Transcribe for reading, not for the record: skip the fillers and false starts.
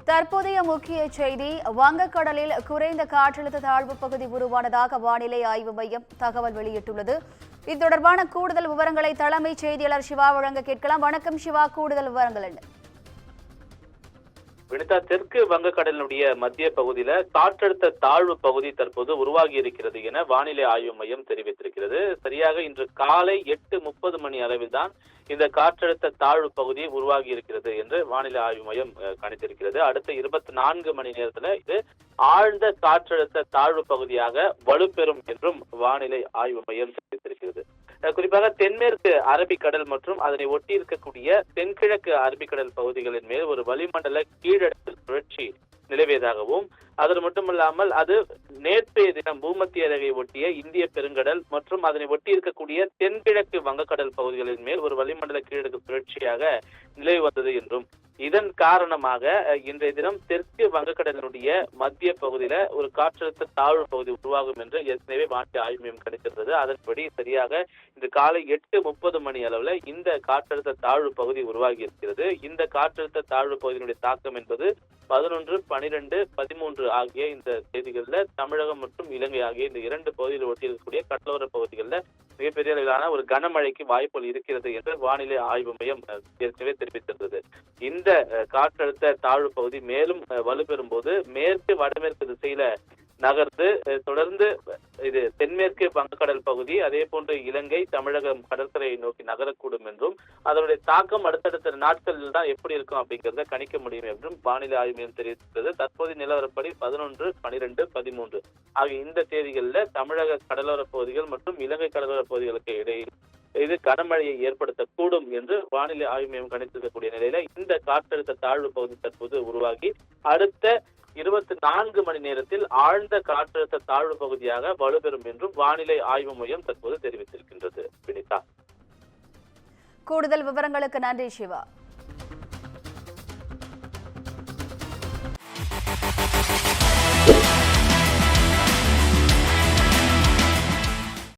தற்போதைய முக்கிய செய்தி, வங்கக்கடலில் குறைந்த காற்றழுத்த தாழ்வு பகுதி உருவானதாக வானிலை ஆய்வு மையம் தகவல் வெளியிட்டுள்ளது. இது தொடர்பான கூடுதல் விவரங்களை தலைமைச் செய்தியாளர் சிவா வழங்க கேட்கலாம். வணக்கம் சிவா, கூடுதல் விவரங்கள் என்ன? வினிதா, தெற்கு வங்கக்கடலினுடைய மத்திய பகுதியில காற்றழுத்த தாழ்வு பகுதி தற்போது உருவாகி இருக்கிறது என வானிலை ஆய்வு மையம் தெரிவித்திருக்கிறது. சரியாக இன்று காலை 8:30 மணி அளவில் தான் இந்த காற்றழுத்த தாழ்வு பகுதி உருவாகி இருக்கிறது என்று வானிலை ஆய்வு மையம் கணித்திருக்கிறது. அடுத்த 24 மணி நேரத்துல இது ஆழ்ந்த காற்றழுத்த தாழ்வு பகுதியாக வலுப்பெறும் என்றும் வானிலை ஆய்வு மையம் தெரிவித்திருக்கிறது. குறிப்பாக தென்மேற்கு அரபிக்கடல் மற்றும் அதனை ஒட்டி இருக்கக்கூடிய தென்கிழக்கு அரபிக்கடல் பகுதிகளின் மேல் ஒரு வளிமண்டல கீழடுக்கு சுழற்சி நிலவியதாகவும், அது மட்டுமல்லாமல் அது நேற்றைய தினம் பூமத்திய ரேகையை ஒட்டிய இந்திய பெருங்கடல் மற்றும் அதனை ஒட்டி இருக்கக்கூடிய தென்கிழக்கு வங்கக்கடல் பகுதிகளின் மேல் ஒரு வளிமண்டல கீழடுக்கு சுழற்சியாக நிலவி வந்தது என்றும், இதன் காரணமாக இன்றைய தினம் தெற்கு வங்கக்கடலினுடைய மத்திய பகுதியில ஒரு காற்றழுத்த தாழ்வு பகுதி உருவாகும் என்று ஏற்கனவே வானிலை ஆய்வு மையம் கணித்திருந்தது. அதன்படி சரியாக இன்று காலை 8:30 மணி அளவுல இந்த காற்றழுத்த தாழ்வு பகுதி உருவாகி இருக்கிறது. இந்த காற்றழுத்த தாழ்வு பகுதியினுடைய தாக்கம் என்பது 11, 12, 13 ஆகிய இந்த தேதிகளில் தமிழகம் மற்றும் இலங்கை ஆகிய இந்த இரண்டு பகுதியில் ஒட்டி இருக்கக்கூடிய கடலோர பகுதிகளில் மிகப்பெரிய அளவிலான ஒரு கனமழைக்கு வாய்ப்புகள் இருக்கிறது என்று வானிலை ஆய்வு மையம் ஏற்கனவே தெரிவித்திருந்தது. இந்த காற்றழுத்த தாழ்வு பகுதி மேலும் வலுப்பெறும் போது மேற்கு வடமேற்கு திசையில நகர்ந்து தொடர்ந்து இது தென்மேற்கு வங்கக்கடல் பகுதி, அதே போன்று இலங்கை தமிழகம் கடற்கரையை நோக்கி நகரக்கூடும் என்றும், அதனுடைய தாக்கம் அடுத்தடுத்த நாட்களில் தான் எப்படி இருக்கும் அப்படிங்கிறத கணிக்க முடியும் என்றும் வானிலை ஆய்வு மையம் தெரிவித்தது. தற்போதைய நிலவரப்படி 11, 12, 13 ஆகிய இந்த தேதிகளில் தமிழக கடலோர பகுதிகள் மற்றும் இலங்கை கடலோர பகுதிகளுக்கு இடையில் இது கனமழையை ஏற்படுத்தக்கூடும் என்று வானிலை ஆய்வு மையம் கணித்திருக்கக்கூடிய நிலையில இந்த காற்றழுத்த தாழ்வு பகுதி தற்போது உருவாகி அடுத்த 24 மணி நேரத்தில் ஆழ்ந்த காற்றழுத்த தாழ்வு பகுதியாக வலுப்பெறும் என்றும் வானிலை ஆய்வு மையம் தற்போது தெரிவித்திருக்கின்றது. வினிதா, கூடுதல் விவரங்களுக்கு நன்றி சிவா.